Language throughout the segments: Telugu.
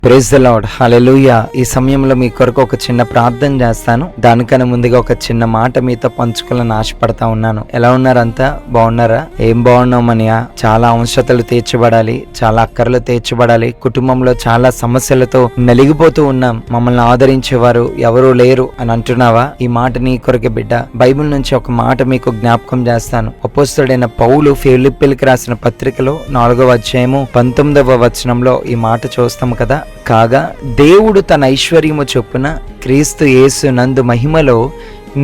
ప్రైజ్ ది లార్డ్, హల్లెలూయా. ఈ సమయంలో మీ కొరకు ఒక చిన్న ప్రార్థన చేస్తాను. దానికన్నా ముందుగా ఒక చిన్న మాట మీతో పంచుకోవాలని ఆశపడతా ఉన్నాను. ఎలా ఉన్నారంతా? బాగున్నారా? ఏం బాగున్నామనియా? చాలా అవసరతలు తీర్చబడాలి, చాలా అక్కర్లు తీర్చబడాలి, కుటుంబంలో చాలా సమస్యలతో నలిగిపోతూ ఉన్నాం, మమ్మల్ని ఆదరించేవారు ఎవరూ లేరు అని అంటున్నావా? ఈ మాట నీ కొరకే బిడ్డ. బైబిల్ నుంచి ఒక మాట మీకు జ్ఞాపకం చేస్తాను. అపోస్తలుడైన పౌలు ఫిలిప్పీయులకు రాసిన పత్రికలో 4వ అధ్యాయము 19వ వచనంలో ఈ మాట చూస్తాం కదా. కాగా దేవుడు తన ఐశ్వర్యము చొప్పున క్రీస్తు యేసు నందు మహిమలో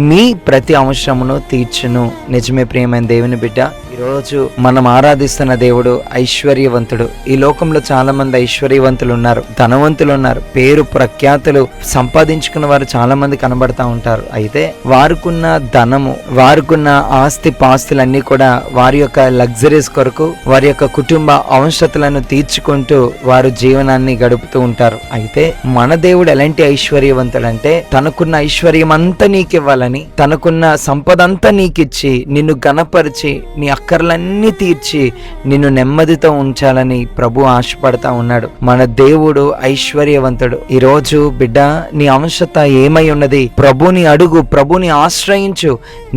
మీ ప్రతి అవసరమును తీర్చును. నిజమే ప్రియమైన దేవుని బిడ్డ, ఈరోజు మనం ఆరాధిస్తున్న దేవుడు ఐశ్వర్యవంతుడు. ఈ లోకంలో చాలా మంది ఐశ్వర్యవంతులు ఉన్నారు, ధనవంతులు ఉన్నారు, పేరు ప్రఖ్యాతులు సంపాదించుకున్న వారు చాలా మంది కనబడతా ఉంటారు. అయితే వారికున్న ధనము, వారికున్న ఆస్తి పాస్తులన్నీ కూడా వారి యొక్క లగ్జరీస్ కొరకు, వారి యొక్క కుటుంబ అవసరతలను తీర్చుకుంటూ వారు జీవనాన్ని గడుపుతూ ఉంటారు. అయితే మన దేవుడు ఎలాంటి ఐశ్వర్యవంతుడు అంటే, తనకున్న ఐశ్వర్యం అంతా నీకివ్వాలి, తనకున్న సంపద అంతా నీకిచ్చి నిన్ను గణపరిచి నీ అక్కర్లన్నీ తీర్చి నిన్ను నెమ్మదితో ఉంచాలని ప్రభు ఆశపడతా ఉన్నాడు. మన దేవుడు ఐశ్వర్యవంతుడు. ఈరోజు బిడ్డ, నీ అవసరత ఏమై ఉన్నది? ప్రభుని అడుగు, ప్రభుని ఆశ్రయించు.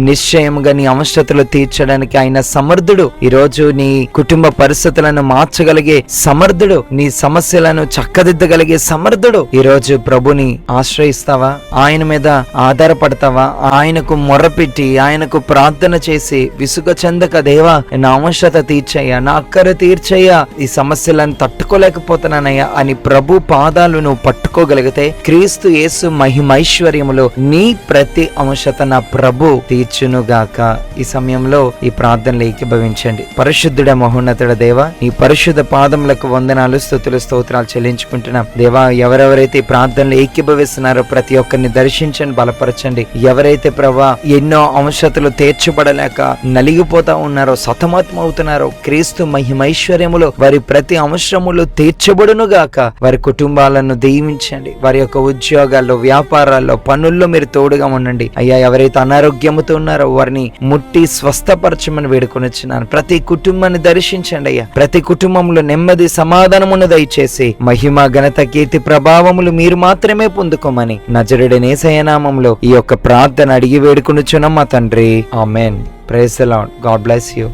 నిశ్చయముగా నీ అవసరతలు తీర్చడానికి ఆయన సమర్థుడు. ఈరోజు నీ కుటుంబ పరిస్థితులను మార్చగలిగే సమర్థుడు, నీ సమస్యలను చక్కదిద్దగలిగే సమర్థుడు. ఈరోజు ప్రభుని ఆశ్రయిస్తావా? ఆయన మీద ఆధారపడతావా? ఆయనకు మొర్రపెట్టి ఆయనకు ప్రార్థన చేసి విసుగ చెందక, దేవా నా అవసరత తీర్చయ్యా, నా అక్కర తీర్చయ్యా, ఈ సమస్యలను తట్టుకోలేకపోతున్నానయ్యా అని ప్రభు పాదాలు నువ్వు పట్టుకోగలిగితే క్రీస్తు యేసు మహిమైశ్వర్యములో నీ ప్రతి అవసరత నా ప్రభు తీర్చునుగాక. ఈ సమయంలో ఈ ప్రార్థనలు ఏకీభవించండి. పరిశుద్ధుడ మహోన్నతుడ దేవా, నీ పరిశుద్ధ పాదములకు వందనాలు, స్తుతులు, స్తోత్రాలు చెల్లించుకుంటున్నాం. దేవా, ఎవరెవరైతే ఈ ప్రార్థనలు ఏకీభవిస్తున్నారో ప్రతి ఒక్కరిని దర్శించండి, బలపరచండి. ఎవరైతే ప్రభా ఎన్నో అవసరతలు తీర్చబడలేక నలిగిపోతా ఉన్నారో, సతమతమవుతున్నారో, క్రీస్తు మహిమైశ్వర్యములో వారి ప్రతి అవసరములు తీర్చబడునుగాక. వారి కుటుంబాలను దీవించండి. వారి యొక్క ఉద్యోగాల్లో, వ్యాపారాల్లో, పనుల్లో మీరు తోడుగా ఉండండి అయ్యా. ఎవరైతే అనారోగ్యముతో ఉన్నారో వారిని ముట్టి స్వస్థపరచమని వేడుకొనిచున్నాను. ప్రతి కుటుంబాన్ని దర్శించండి అయ్యా. ప్రతి కుటుంబంలో నెమ్మది, సమాధానమును దయచేసి మహిమ, ఘనత, కీర్తి, ప్రభావములు మీరు మాత్రమే పొందుకోమని నజరుడైన యేసయ్య నామములో ఈ యొక్క ప్రార్థన అడిగి వేడుకొనుచున్నాం మా తండ్రి. Amen. Praise the Lord. God bless you.